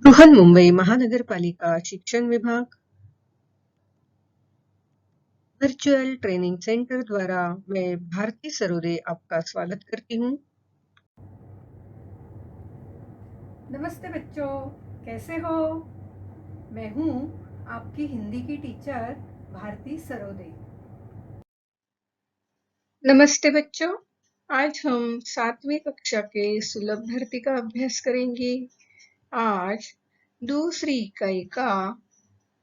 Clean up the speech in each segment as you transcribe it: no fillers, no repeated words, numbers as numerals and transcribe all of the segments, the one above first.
बृहन्मुंबई महानगरपालिका शिक्षण विभाग वर्चुअल ट्रेनिंग सेंटर द्वारा मैं भारती सरोदे आपका स्वागत करती हूँ। नमस्ते बच्चों, कैसे हो? मैं हूँ आपकी हिंदी की टीचर भारती सरोदे। नमस्ते बच्चों, आज हम 7वीं कक्षा के सुलभ भर्ती का अभ्यास करेंगे। आज दूसरी इकाई का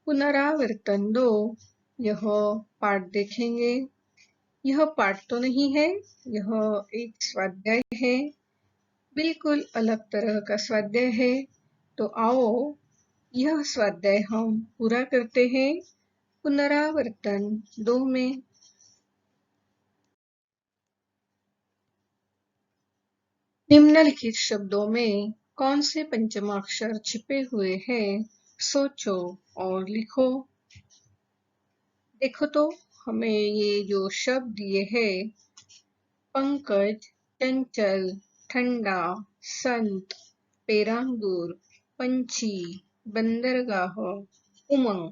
पुनरावर्तन 2 यह पाठ देखेंगे। यह पाठ तो नहीं है, यह एक स्वाध्याय है, बिल्कुल अलग तरह का स्वाध्याय है। तो आओ यह स्वाध्याय हम पूरा करते हैं पुनरावर्तन 2 में। निम्नलिखित शब्दों में कौन से पंचमाक्षर छिपे हुए हैं, सोचो और लिखो। देखो तो हमें ये जो शब्द दिए हैं, पंकज, चंचल, ठंडा, संत, पेरांगूर, पंछी, बंदरगाह, उमंग,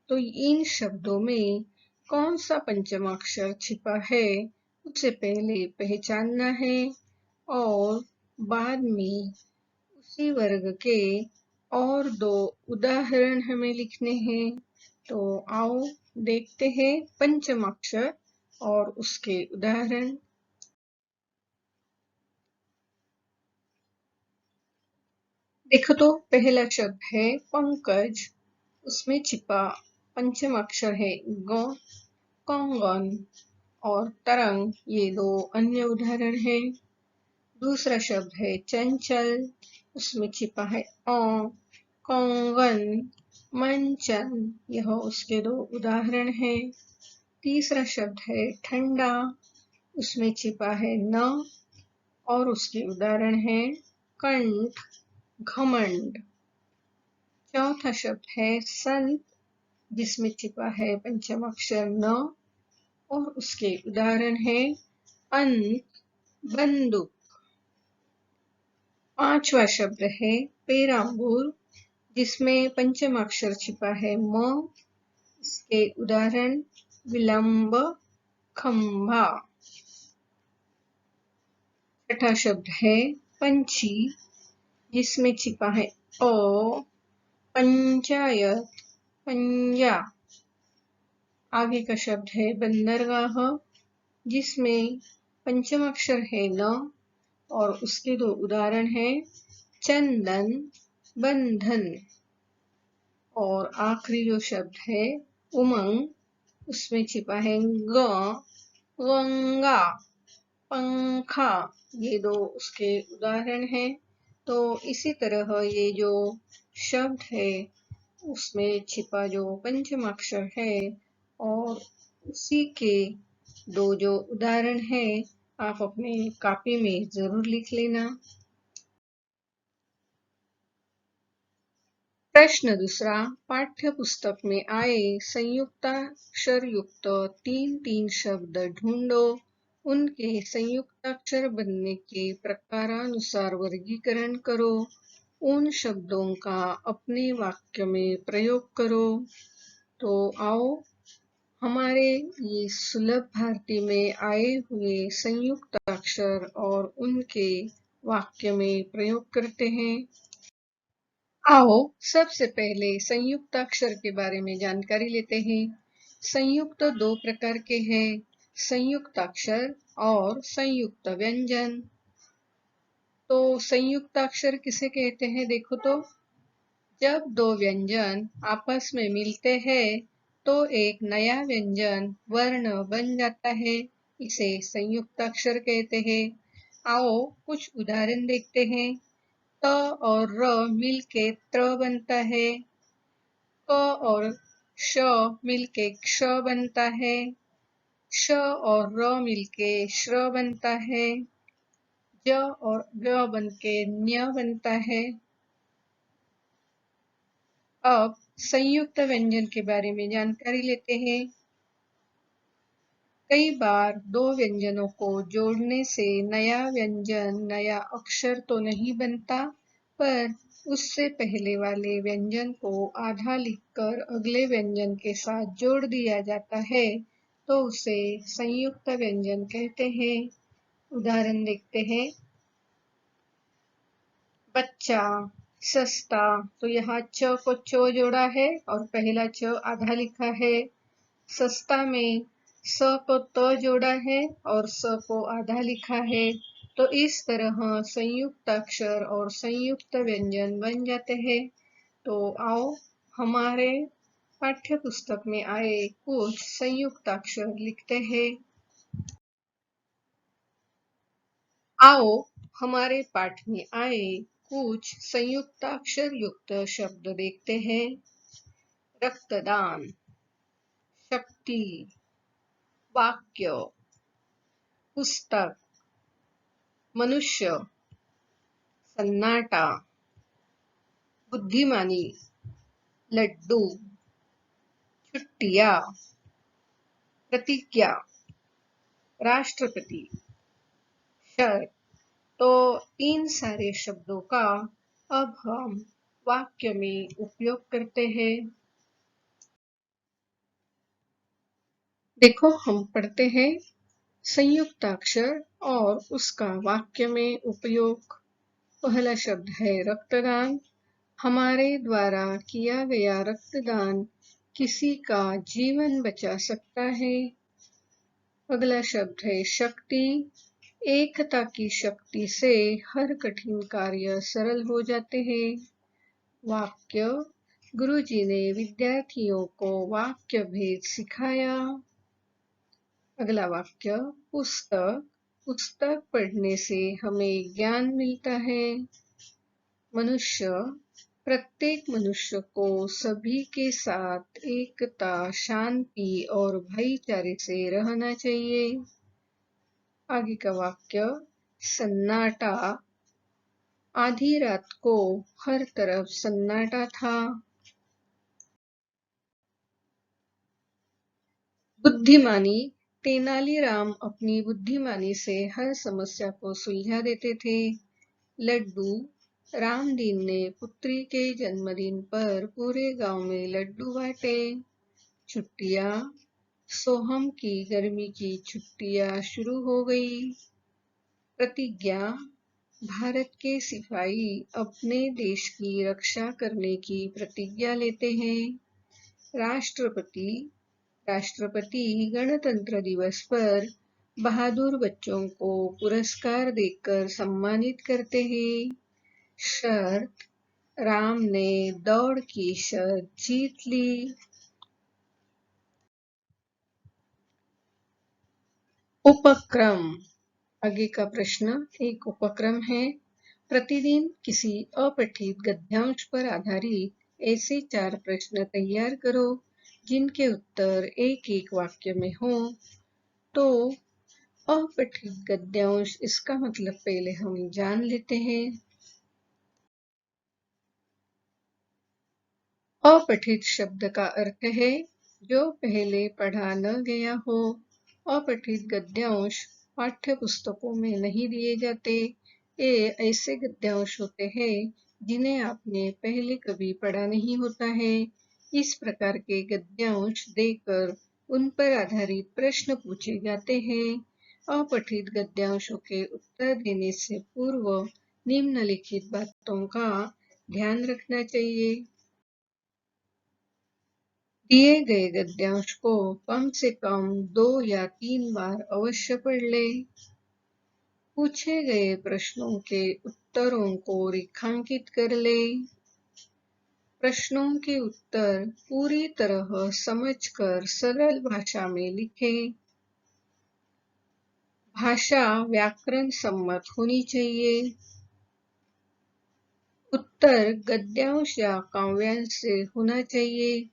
तो इन शब्दों में कौन सा पंचमाक्षर छिपा है उसे पहले पहचानना है और बाद में उसी वर्ग के और 2 उदाहरण हमें लिखने हैं। तो आओ देखते हैं पंचमाक्षर और उसके उदाहरण। देखो तो पहला शब्द है पंकज, उसमें छिपा पंचमाक्षर है ग, कंगन और तरंग, ये 2 अन्य उदाहरण हैं। दूसरा शब्द है चंचल, उसमें छिपा है कंगन, मंचन, यह उसके 2 उदाहरण हैं। तीसरा शब्द है ठंडा, उसमें छिपा है न और उसके उदाहरण है कंठ, घमंड। चौथा शब्द है संत, जिसमें छिपा है पंचमाक्षर न और उसके उदाहरण है अंत, बंदूक। पांचवा शब्द है पेरांबूर, जिसमें पंचमाक्षर छिपा है म, इसके उदाहरण विलंब, खंभा। छठा शब्द है पंछी, जिसमें छिपा है अ, पंचायत, पंजा। आगे का शब्द है बंदरगाह, जिसमें पंचमाक्षर है न और उसके 2 उदाहरण हैं चंदन, बंधन। और आखिरी जो शब्द है उमंग, उसमें छिपा है ग, गंगा, पंखा, ये 2 उसके उदाहरण हैं। तो इसी तरह ये जो शब्द है उसमें छिपा जो पंचमाक्षर है और उसी के 2 जो उदाहरण है आप अपने कॉपी में जरूर लिख लेना। प्रश्न दूसरा, पाठ्य पुस्तक में आए संयुक्ताक्षर युक्त 3 शब्द ढूंढो, उनके संयुक्ताक्षर बनने के प्रकारानुसार वर्गीकरण करो, उन शब्दों का अपने वाक्य में प्रयोग करो। तो आओ हमारे ये सुलभ भारती में आए हुए संयुक्ताक्षर और उनके वाक्य में प्रयोग करते हैं। आओ सबसे पहले संयुक्ताक्षर के बारे में जानकारी लेते हैं। संयुक्त 2 प्रकार के हैं, संयुक्ताक्षर और संयुक्त व्यंजन। तो संयुक्ताक्षर किसे कहते हैं, देखो तो जब 2 व्यंजन आपस में मिलते हैं तो एक नया व्यंजन वर्ण बन जाता है, इसे संयुक्ताक्षर कहते हैं। आओ कुछ उदाहरण देखते हैं। त और र मिलके त्र बनता है, क और श मिलके क्ष बनता है, श और र मिलके श्र बनता है, ज और ग बनके न्य बनता है। अब संयुक्त व्यंजन के बारे में जानकारी लेते हैं। कई बार 2 व्यंजनों को जोड़ने से नया व्यंजन, नया अक्षर तो नहीं बनता, पर उससे पहले वाले व्यंजन को आधा लिखकर अगले व्यंजन के साथ जोड़ दिया जाता है तो उसे संयुक्त व्यंजन कहते हैं। उदाहरण देखते हैं। बच्चा, सस्ता, तो यहाँ च को च जोड़ा है और पहला च आधा लिखा है। सस्ता में स को त जोड़ा है और स को आधा लिखा है। तो इस तरह संयुक्त अक्षर और संयुक्त व्यंजन बन जाते हैं। तो आओ हमारे पाठ्य पुस्तक में आए कुछ संयुक्त अक्षर लिखते हैं। आओ हमारे पाठ में आए कुछ संयुक्ताक्षर युक्त शब्द देखते हैं। रक्तदान, शक्ति, वाक्य, पुस्तक, मनुष्य, सन्नाटा, बुद्धिमानी, लड्डू, छुट्टियां, प्रतिज्ञा, राष्ट्रपति, शर्त। तो इन सारे शब्दों का अब हम वाक्य में उपयोग करते हैं। देखो हम पढ़ते हैं संयुक्ताक्षर और उसका वाक्य में उपयोग। पहला शब्द है रक्तदान। हमारे द्वारा किया गया रक्तदान किसी का जीवन बचा सकता है। अगला शब्द है शक्ति। एकता की शक्ति से हर कठिन कार्य सरल हो जाते हैं। वाक्य, गुरुजी ने विद्यार्थियों को वाक्य भेद सिखाया। अगला वाक्य, पुस्तक। पुस्तक पढ़ने से हमें ज्ञान मिलता है। मनुष्य, प्रत्येक मनुष्य को सभी के साथ एकता, शांति और भाईचारे से रहना चाहिए। आगे का वाक्य, सन्नाटा। आधी रात को हर तरफ सन्नाटा था। बुद्धिमानी। तेनालीराम अपनी बुद्धिमानी से हर समस्या को सुलझा देते थे। लड्डू। रामदीन ने पुत्री के जन्मदिन पर पूरे गांव में लड्डू बांटे। छुट्टियां। सोहम की गर्मी की छुट्टियां शुरू हो गई। प्रतिज्ञा। भारत के सिपाही अपने देश की रक्षा करने की प्रतिज्ञा लेते हैं। राष्ट्रपति। राष्ट्रपति गणतंत्र दिवस पर बहादुर बच्चों को पुरस्कार देकर सम्मानित करते हैं। शर्त। राम ने दौड़ की शर्त जीत ली। उपक्रम। आगे का प्रश्न एक उपक्रम है। प्रतिदिन किसी अपठित गद्यांश पर आधारित ऐसे 4 प्रश्न तैयार करो जिनके उत्तर एक एक वाक्य में हो। तो अपठित गद्यांश इसका मतलब पहले हम जान लेते हैं। अपठित शब्द का अर्थ है जो पहले पढ़ा न गया हो। अपठित गद्यांश पाठ्य पुस्तकों में नहीं दिए जाते। ये ऐसे गद्यांश होते हैं जिन्हें आपने पहले कभी पढ़ा नहीं होता है। इस प्रकार के गद्यांश देकर उन पर आधारित प्रश्न पूछे जाते हैं। अपठित गद्यांशों के उत्तर देने से पूर्व निम्नलिखित बातों का ध्यान रखना चाहिए। दिए गए गद्यांश को कम से कम 2 या 3 बार अवश्य पढ़ लें। पूछे गए प्रश्नों के उत्तरों को रेखांकित कर लें। प्रश्नों के उत्तर पूरी तरह समझकर सरल भाषा में लिखें। भाषा व्याकरण सम्मत होनी चाहिए। उत्तर गद्यांश या काव्यांश से होना चाहिए।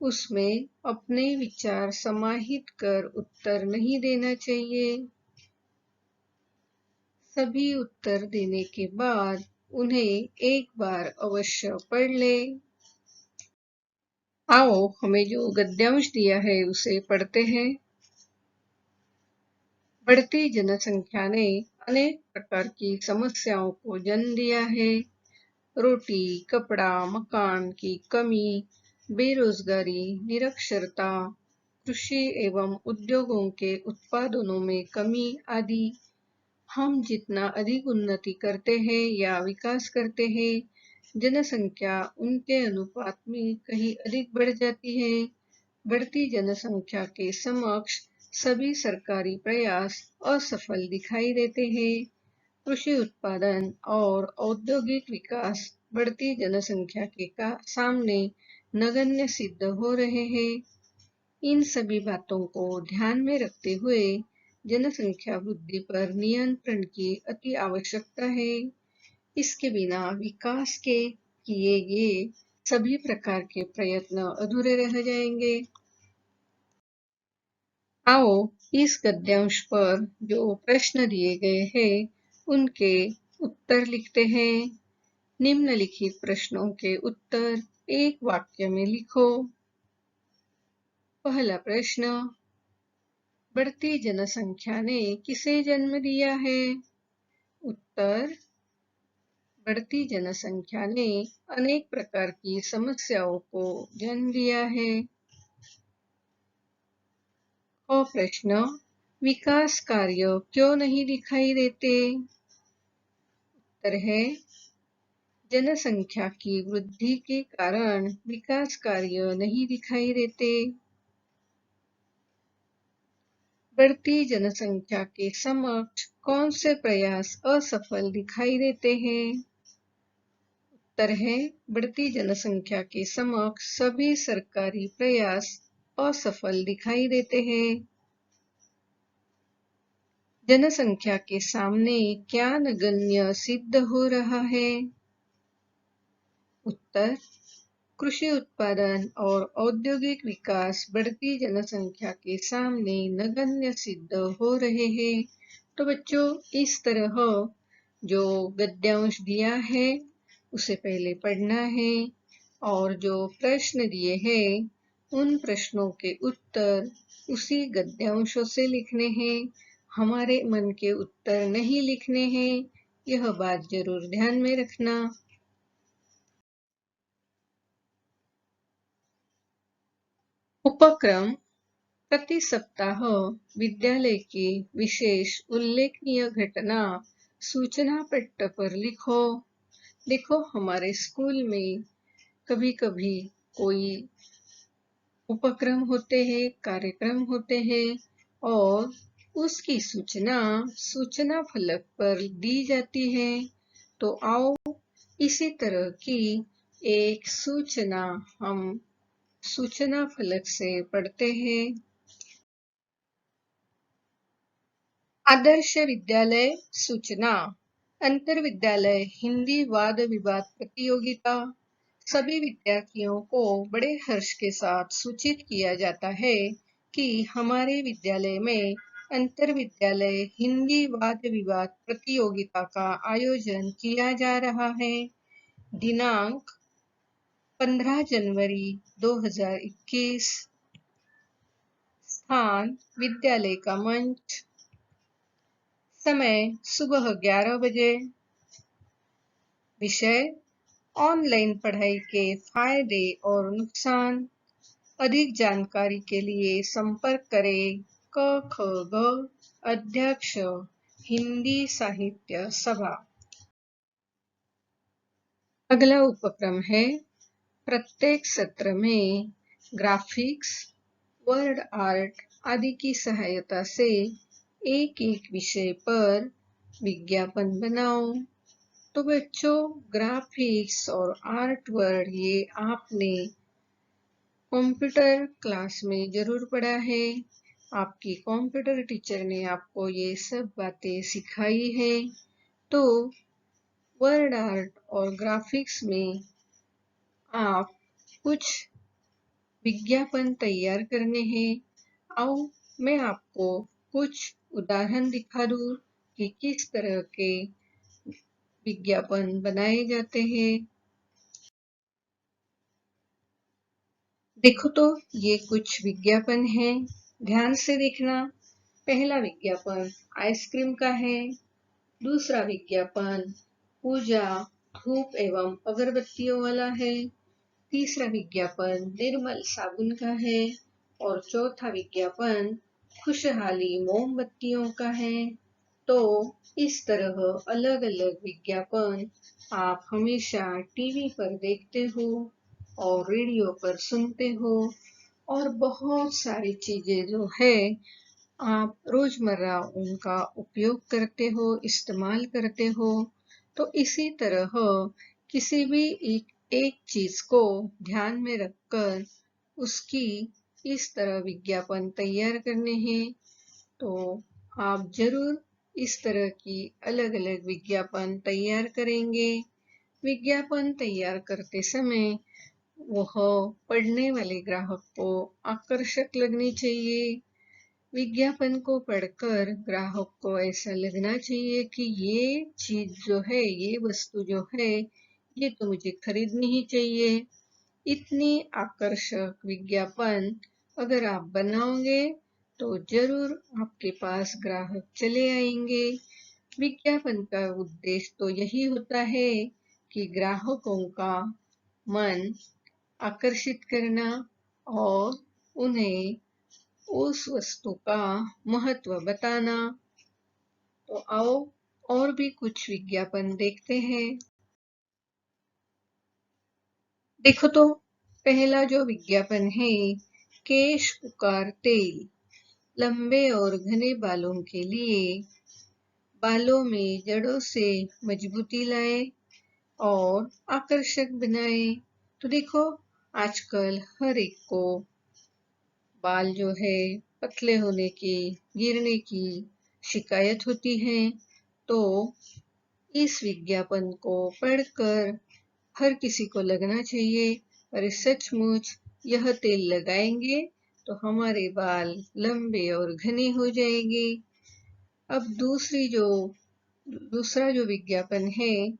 उसमें अपने विचार समाहित कर उत्तर नहीं देना चाहिए। सभी उत्तर देने के बाद उन्हें एक बार अवश्य पढ़ लें। आओ हमें जो गद्यांश दिया है उसे पढ़ते हैं। बढ़ती जनसंख्या ने अनेक प्रकार की समस्याओं को जन्म दिया है। रोटी, कपड़ा, मकान की कमी, बेरोजगारी, निरक्षरता, कृषि एवं उद्योगों के उत्पादनों में कमी आदि। हम जितना अधिक उन्नति करते हैं या विकास करते हैं, जनसंख्या उनके अनुपात में कहीं अधिक बढ़ जाती है। बढ़ती जनसंख्या के समक्ष सभी सरकारी प्रयास असफल दिखाई देते हैं। कृषि उत्पादन और औद्योगिक विकास बढ़ती जनसंख्या के सामने नगण्य सिद्ध हो रहे हैं। इन सभी बातों को ध्यान में रखते हुए जनसंख्या वृद्धि पर नियंत्रण की अति आवश्यकता है। इसके बिना विकास के किए गए सभी प्रकार के प्रयत्न अधूरे रह जाएंगे। आओ इस गद्यांश पर जो प्रश्न दिए गए हैं उनके उत्तर लिखते हैं। निम्नलिखित प्रश्नों के उत्तर एक वाक्य में लिखो। पहला प्रश्न, बढ़ती जनसंख्या ने किसे जन्म दिया है? उत्तर, बढ़ती जनसंख्या ने अनेक प्रकार की समस्याओं को जन्म दिया है। और प्रश्न, विकास कार्य क्यों नहीं दिखाई देते? उत्तर है, जनसंख्या की वृद्धि के कारण विकास कार्य नहीं दिखाई देते। बढ़ती जनसंख्या के समक्ष कौन से प्रयास असफल दिखाई देते हैं? उत्तर है, बढ़ती जनसंख्या के समक्ष सभी सरकारी प्रयास असफल दिखाई देते हैं। जनसंख्या के सामने क्या नगण्य सिद्ध हो रहा है? उत्तर, कृषि उत्पादन और औद्योगिक विकास बढ़ती जनसंख्या के सामने नगण्य सिद्ध हो रहे हैं। तो बच्चों, इस तरह जो गद्यांश दिया है उसे पहले पढ़ना है और जो प्रश्न दिए हैं उन प्रश्नों के उत्तर उसी गद्यांशों से लिखने हैं। हमारे मन के उत्तर नहीं लिखने हैं, यह बात जरूर ध्यान में रखना। उपक्रम, प्रति सप्ताह विद्यालय की विशेष उल्लेखनीय घटना सूचना पट्ट पर लिखो। देखो, हमारे स्कूल में कभी कभी कोई उपक्रम होते हैं, कार्यक्रम होते हैं और उसकी सूचना फलक पर दी जाती है। तो आओ इसी तरह की एक सूचना हम सूचना फलक से पढ़ते हैं। आदर्श विद्यालय सूचना, अंतर विद्यालय हिंदी वाद विवाद प्रतियोगिता। सभी विद्यार्थियों को बड़े हर्ष के साथ सूचित किया जाता है कि हमारे विद्यालय में अंतर विद्यालय हिंदी वाद विवाद प्रतियोगिता का आयोजन किया जा रहा है। दिनांक 15 जनवरी 2021। स्थान विद्यालय का मंच। समय सुबह 11 बजे। विषय ऑनलाइन पढ़ाई के फायदे और नुकसान। अधिक जानकारी के लिए संपर्क करें क ख ग अध्यक्ष हिंदी साहित्य सभा। अगला उपक्रम है, प्रत्येक सत्र में ग्राफिक्स, वर्ड आर्ट आदि की सहायता से एक एक विषय पर विज्ञापन बनाओ। तो बच्चों, ग्राफिक्स और आर्ट वर्ड ये आपने कंप्यूटर क्लास में जरूर पढ़ा है। आपकी कंप्यूटर टीचर ने आपको ये सब बातें सिखाई है। तो वर्ड आर्ट और ग्राफिक्स में आप कुछ विज्ञापन तैयार करने हैं। आओ मैं आपको कुछ उदाहरण दिखा दूं कि किस तरह के विज्ञापन बनाए जाते हैं। देखो, तो ये कुछ विज्ञापन है, ध्यान से देखना। पहला विज्ञापन आइसक्रीम का है। दूसरा विज्ञापन पूजा धूप एवं अगरबत्तियों वाला है। तीसरा विज्ञापन निर्मल साबुन का है और चौथा विज्ञापन खुशहाली मोमबत्तियों का है। तो इस तरह अलग अलग विज्ञापन आप हमेशा टीवी पर देखते हो और रेडियो पर सुनते हो, और बहुत सारी चीजें जो है आप रोजमर्रा उनका उपयोग करते हो, इस्तेमाल करते हो। तो इसी तरह किसी भी एक चीज को ध्यान में रखकर उसकी इस तरह विज्ञापन तैयार करने हैं। तो आप जरूर इस तरह की अलग अलग विज्ञापन तैयार करेंगे। विज्ञापन तैयार करते समय वह पढ़ने वाले ग्राहक को आकर्षक लगनी चाहिए। विज्ञापन को पढ़कर ग्राहक को ऐसा लगना चाहिए कि ये चीज जो है, ये वस्तु जो है, ये तो मुझे खरीदनी ही चाहिए। इतनी आकर्षक विज्ञापन अगर आप बनाओगे तो जरूर आपके पास ग्राहक चले आएंगे। विज्ञापन का उद्देश्य तो यही होता है कि ग्राहकों का मन आकर्षित करना और उन्हें उस वस्तु का महत्व बताना। तो आओ और भी कुछ विज्ञापन देखते हैं। देखो तो पहला जो विज्ञापन है, केश पुकार तेल, लंबे और घने बालों के लिए, बालों में जड़ों से मजबूती लाए और आकर्षक बनाए। तो देखो आजकल हर एक को बाल जो है पतले होने की, गिरने की शिकायत होती है। तो इस विज्ञापन को पढ़कर हर किसी को लगना चाहिए, अरे सचमुच यह तेल लगाएंगे तो हमारे बाल लंबे और घने हो जाएंगे। अब दूसरा जो विज्ञापन है,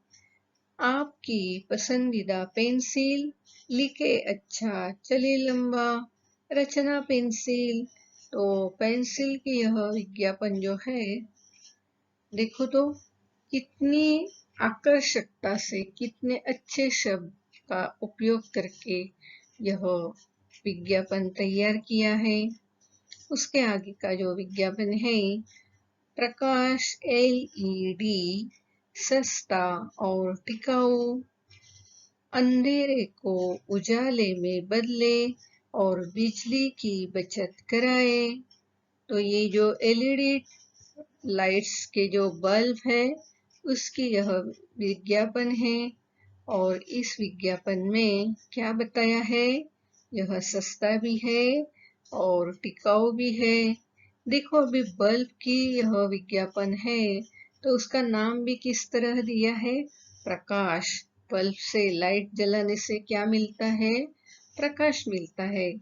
आपकी पसंदीदा पेंसिल, लिखे अच्छा चले लंबा, रचना पेंसिल। तो पेंसिल की यह विज्ञापन जो है, देखो तो कितनी आकर्षकता से, कितने अच्छे शब्द का उपयोग करके यह विज्ञापन तैयार किया है। उसके आगे का जो विज्ञापन है, प्रकाश एलईडी सस्ता और टिकाऊ, अंधेरे को उजाले में बदले और बिजली की बचत कराए। तो ये जो एलईडी लाइट्स के जो बल्ब है उसकी यह विज्ञापन है। और इस विज्ञापन में क्या बताया है, यह सस्ता भी है और टिकाऊ भी है। देखो अभी बल्ब की यह विज्ञापन है तो उसका नाम भी किस तरह दिया है, प्रकाश। बल्ब से, लाइट जलाने से क्या मिलता है, प्रकाश मिलता है।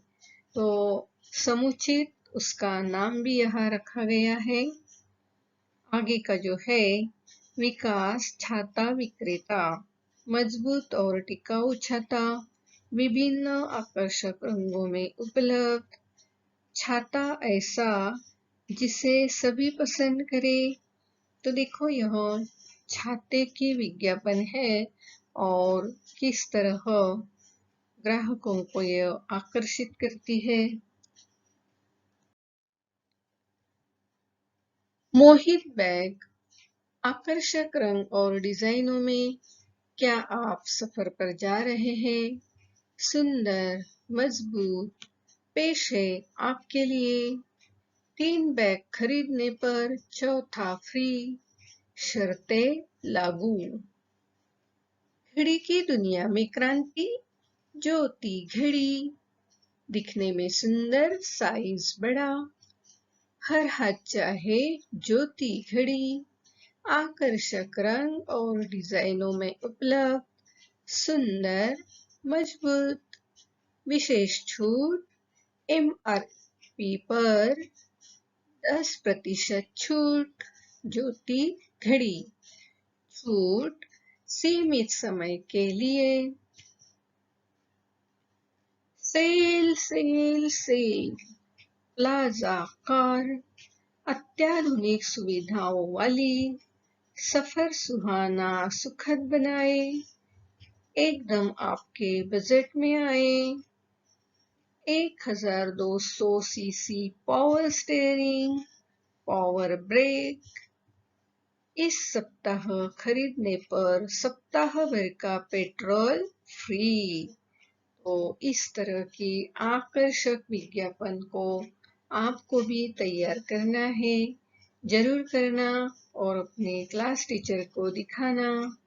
तो समुचित उसका नाम भी यहाँ रखा गया है। आगे का जो है, विकास छाता विक्रेता, मजबूत और टिकाऊ छाता, विभिन्न आकर्षक रंगों में उपलब्ध, छाता ऐसा जिसे सभी पसंद करे। तो देखो यह छाते की विज्ञापन है और किस तरह ग्राहकों को यह आकर्षित करती है। मोहित बैग, आकर्षक रंग और डिजाइनों में, क्या आप सफर पर जा रहे हैं? सुंदर, मजबूत पेश है आपके लिए। 3 बैग खरीदने पर चौथा फ्री, शर्तें लागू। घड़ी की दुनिया में क्रांति, ज्योति घड़ी, दिखने में सुंदर, साइज बड़ा, हर हाथ चाहे ज्योति घड़ी, आकर्षक रंग और डिजाइनों में उपलब्ध, सुंदर, मजबूत, विशेष छूट, एमआरपी पर 10% छूट, ज्योति घड़ी, छूट सीमित समय के लिए। Sale sale sale, plaza car, अत्याधुनिक सुविधाओं वाली सफर सुहाना सुखद बनाए, एकदम आपके बजट में आए। 1200 CC power steering, power brake. इस सप्ताह खरीदने पर सप्ताह भर का पेट्रोल फ्री। तो इस तरह की आकर्षक विज्ञापन को आपको भी तैयार करना है, जरूर करना और अपने क्लास टीचर को दिखाना।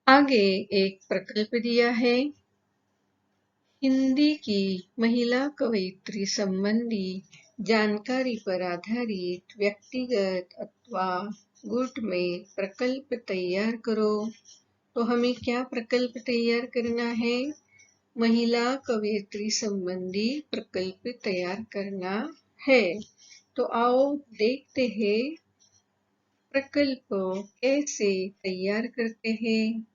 आगे एक प्रकल्प दिया है। हिंदी की महिला कवयित्री संबंधी जानकारी पर आधारित व्यक्तिगत अथवा गुट में प्रकल्प तैयार करो। तो हमें क्या प्रकल्प तैयार करना है? महिला कवयित्री संबंधी प्रकल्प तैयार करना है। तो आओ देखते हैं प्रकल्प कैसे तैयार करते हैं।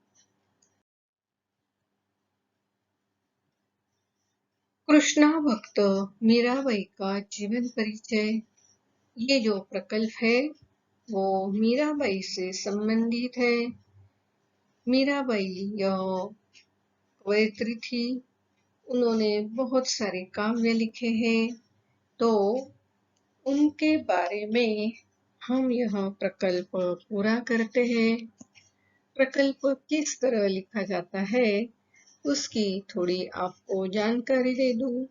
कृष्णा भक्त मीराबाई का जीवन परिचय। ये जो प्रकल्प है वो मीराबाई से संबंधित है। मीराबाई यह कवयित्री थी, उन्होंने बहुत सारे काव्य लिखे हैं। तो उनके बारे में हम यह प्रकल्प पूरा करते हैं। प्रकल्प किस तरह लिखा जाता है उसकी थोड़ी आपको जानकारी दे दूं।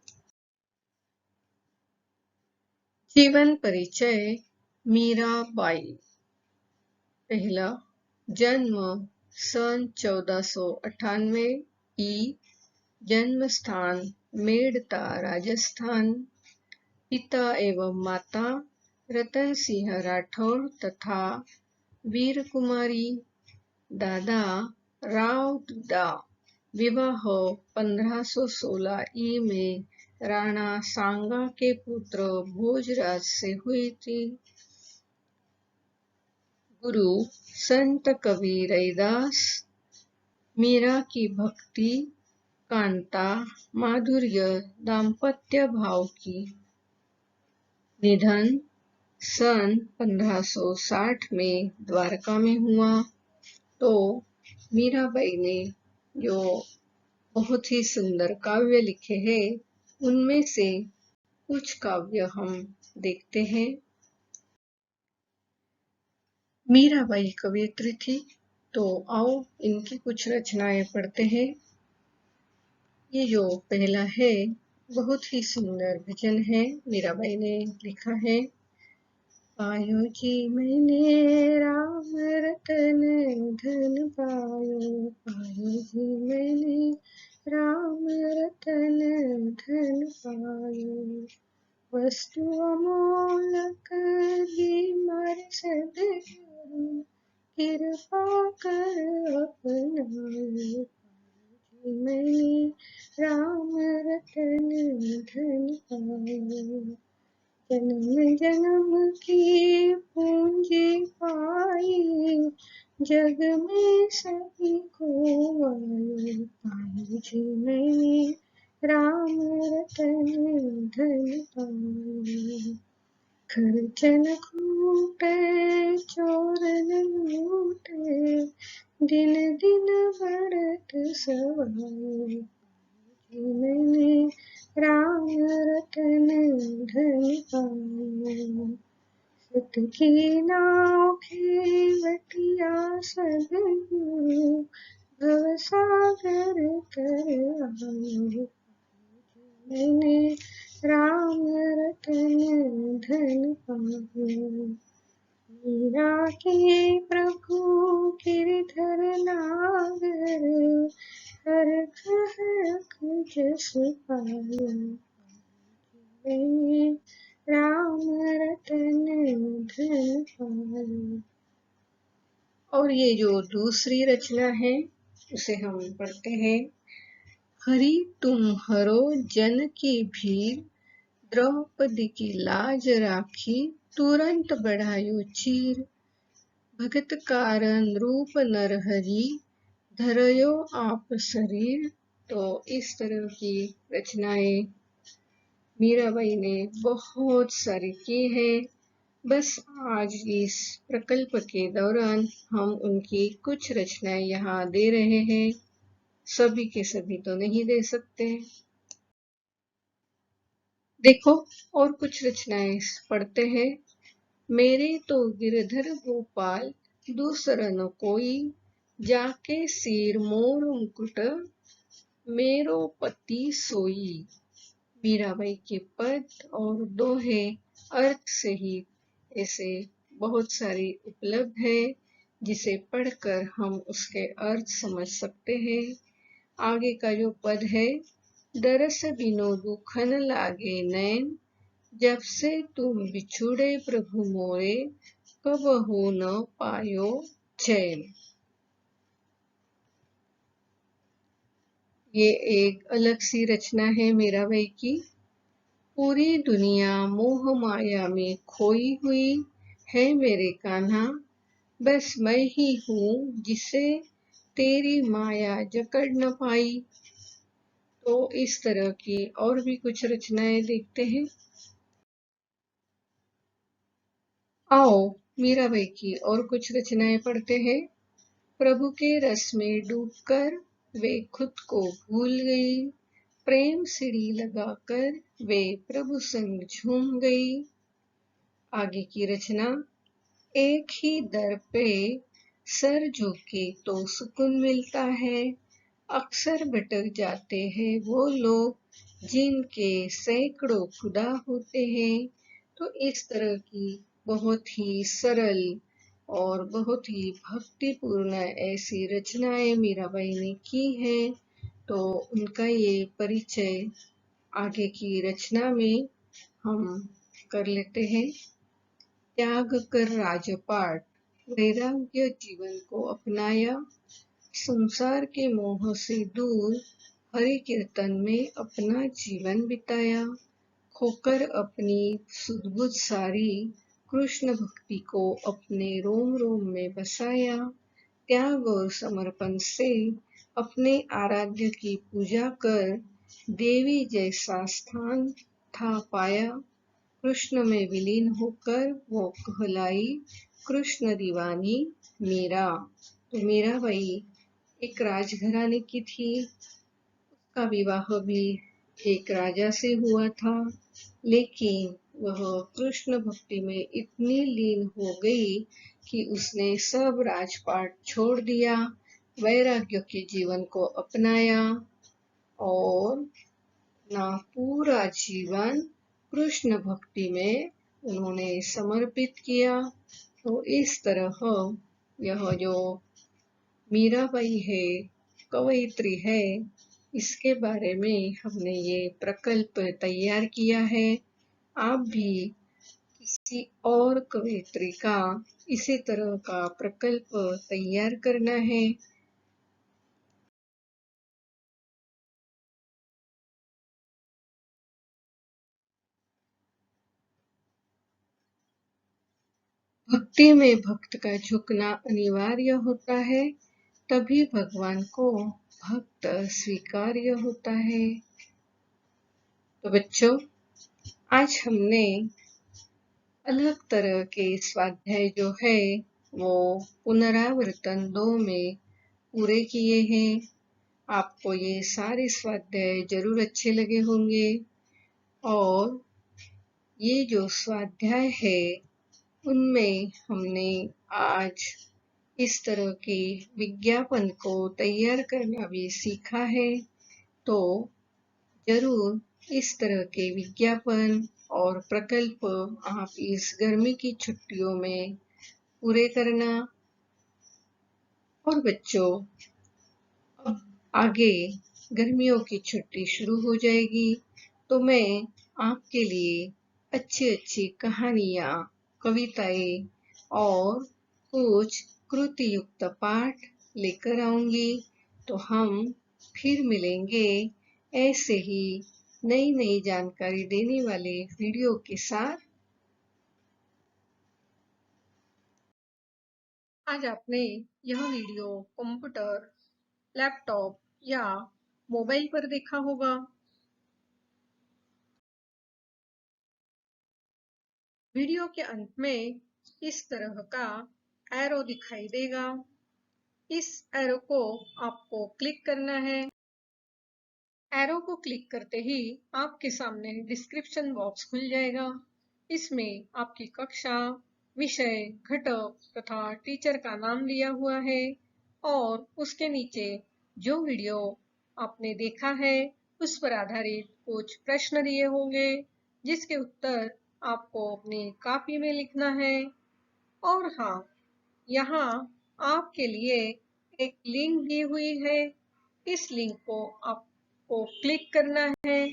जीवन परिचय मीराबाई। पहला, जन्म सन 1498 ई, जन्म स्थान मेड़ता राजस्थान। पिता एवं माता रतन सिंह राठौर तथा वीर कुमारी। दादा राव दुदा। विवाह 1516 ई में राणा सांगा के पुत्र भोजराज से हुई थी। गुरु संत कवि रैदास। मीरा की भक्ति, कांता, माधुर्य, दाम्पत्य भाव की। निधन सन 1560 में द्वारका में हुआ। तो मीराबाई ने जो बहुत ही सुंदर काव्य लिखे हैं उनमें से कुछ काव्य हम देखते हैं। मीराबाई कवयित्री थी, तो आओ इनकी कुछ रचनाएं पढ़ते हैं। ये जो पहला है बहुत ही सुंदर भजन है, मीराबाई ने लिखा है। पायो जी मैंने राम रतन धन पायो, पायो जी मैंने राम रतन धन पायो। वस्तु अमोलक बीमार सदगुरु, कृपा कर अपनायो। मैंने राम रतन धन पायो। जन्म जन्म की पूंजी पाई, जग में सभी को आयो। पायो जी मैंने राम रतन धन पायो। खर्चन खूटे चोर न लूटे, दिन दिन बढ़त सवायो। मैंने राम रतन धन पायो। सत की नाव खेवटिया सदगुरु, भव सागर तर आयो। मैंने राम रतन धन पायो। मीरा के प्रभु गिरधर नागर, हरख हरख जस पायो। मैंने राम रतन धन पायो। और ये जो दूसरी रचना है उसे हम पढ़ते हैं। हरि तुम हरो जन की भीर, द्रौपदी की लाज राखी, तुरंत बढ़ायो चीर। भगत कारण रूप नरहरि, धरयो आप शरीर। तो इस तरह की रचनाएं मीराबाई ने बहुत सारी की है। बस आज इस प्रकल्प के दौरान हम उनकी कुछ रचनाएं यहाँ दे रहे हैं। सभी के सभी तो नहीं दे सकते। देखो, और कुछ रचनाएं पढ़ते हैं। मेरे तो गिरधर गोपाल दूसर न कोई, जाके सिर मोर मुकुट मेरो पति सोई। मीराबाई के पद और दोहे अर्थ सहित ऐसे बहुत सारी उपलब्ध है, जिसे पढ़कर हम उसके अर्थ समझ सकते हैं। आगे का जो पद है, दरस बिनो दुखन लागे नैन, जब से तुम बिछुड़े प्रभु मोरे, कबहु न पायो चैन। ये एक अलग सी रचना है मीराबाई की। पूरी दुनिया मोह माया में खोई हुई है मेरे कान्हा, बस मैं ही हूँ जिसे तेरी माया जकड़ न पाई। तो इस तरह की और भी कुछ रचनाएं देखते हैं। आओ मीराबाई की और कुछ रचनाएं पढ़ते हैं। प्रभु के रस में डूबकर वे खुद को भूल गई, प्रेम सीढ़ी लगाकर वे प्रभु संग झूम गई। आगे की रचना, एक ही दर पे सर झुके तो सुकून मिलता है, अक्सर भटक जाते हैं वो लोग जिनके सैकड़ों खुदा होते हैं। तो इस तरह की बहुत ही सरल और बहुत ही भक्तिपूर्ण ऐसी रचनाएं मीराबाई ने की है। तो उनका ये परिचय आगे की रचना में हम कर लेते हैं। त्याग कर राजपाट, वैराग्य जीवन को अपनाया, संसार के मोह से दूर हरि कीर्तन में अपना जीवन बिताया, खोकर अपनी सुध-बुध सारी कृष्ण भक्ति को अपने रोम रोम में बसाया, त्याग और समर्पण से अपने आराध्य की पूजा कर देवी जैसा स्थान था पाया, कृष्ण में विलीन होकर वो कहलाई कृष्ण दीवानी मीरा। तो मीराबाई एक राजघराने की थी। उसका विवाह भी एक राजा से हुआ था, लेकिन वह कृष्ण भक्ति में इतनी लीन हो गई कि उसने सब राजपाट छोड़ दिया, वैराग्य के जीवन को अपनाया और अपना पूरा जीवन कृष्ण भक्ति में उन्होंने समर्पित किया। तो इस तरह यह जो मीराबाई है, कवयित्री है, इसके बारे में हमने ये प्रकल्प तैयार किया है। आप भी किसी और कवयित्री का इसी तरह का प्रकल्प तैयार करना है। भक्ति में भक्त का झुकना अनिवार्य होता है, तभी भगवान को भक्त स्वीकार्य होता है। तो बच्चों, आज हमने अलग तरह के स्वाध्याय जो है वो पुनरावर्तन 2 में पूरे किए हैं। आपको ये सारे स्वाध्याय जरूर अच्छे लगे होंगे और ये जो स्वाध्याय है उनमें हमने आज इस तरह के विज्ञापन को तैयार करना भी सीखा है। तो जरूर इस तरह के विज्ञापन और प्रकल्प आप इस गर्मी की छुट्टियों में पूरे करना। और बच्चों, अब आगे गर्मियों की छुट्टी शुरू हो जाएगी, तो मैं आपके लिए अच्छी अच्छी कहानियाँ, कविताएं और कुछ कृति युक्त पाठ लेकर आऊंगी। तो हम फिर मिलेंगे ऐसे ही नई नई जानकारी देने वाले वीडियो के साथ। आज आपने यह वीडियो कंप्यूटर, लैपटॉप या मोबाइल पर देखा होगा। वीडियो के अंत में इस तरह का एरो दिखाई देगा। इस एरो को आपको क्लिक करना है। एरो को क्लिक करते ही आपके सामने डिस्क्रिप्शन बॉक्स खुल जाएगा। इसमें आपकी कक्षा, विषय, घटक तथा टीचर का नाम दिया हुआ है और उसके नीचे जो वीडियो आपने देखा है उस पर आधारित कुछ प्रश्न दिए होंगे, जिसके उत्तर आपको अपनी कॉपी में लिखना है। और हाँ, यहाँ आपके लिए एक लिंक दी हुई है। इस लिंक को आपको क्लिक करना है।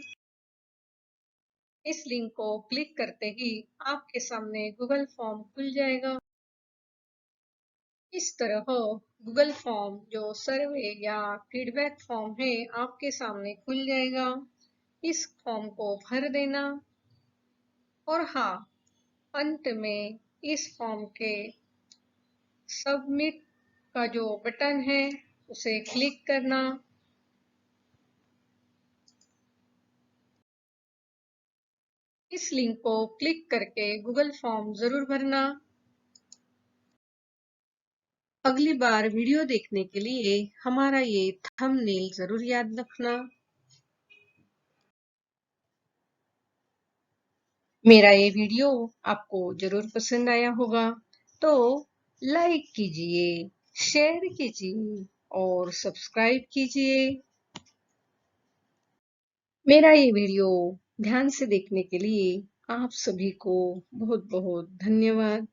इस लिंक को क्लिक करते ही आपके सामने गूगल फॉर्म खुल जाएगा। इस तरह गूगल फॉर्म जो सर्वे या फीडबैक फॉर्म है आपके सामने खुल जाएगा। इस फॉर्म को भर देना और हाँ, अंत में इस फॉर्म के सबमिट का जो बटन है उसे क्लिक करना। इस लिंक को क्लिक करके गूगल फॉर्म जरूर भरना। अगली बार वीडियो देखने के लिए हमारा ये थंबनेल जरूर याद रखना। मेरा ये वीडियो आपको जरूर पसंद आया होगा, तो लाइक कीजिए, शेयर कीजिए और सब्सक्राइब कीजिए। मेरा ये वीडियो ध्यान से देखने के लिए आप सभी को बहुत बहुत धन्यवाद।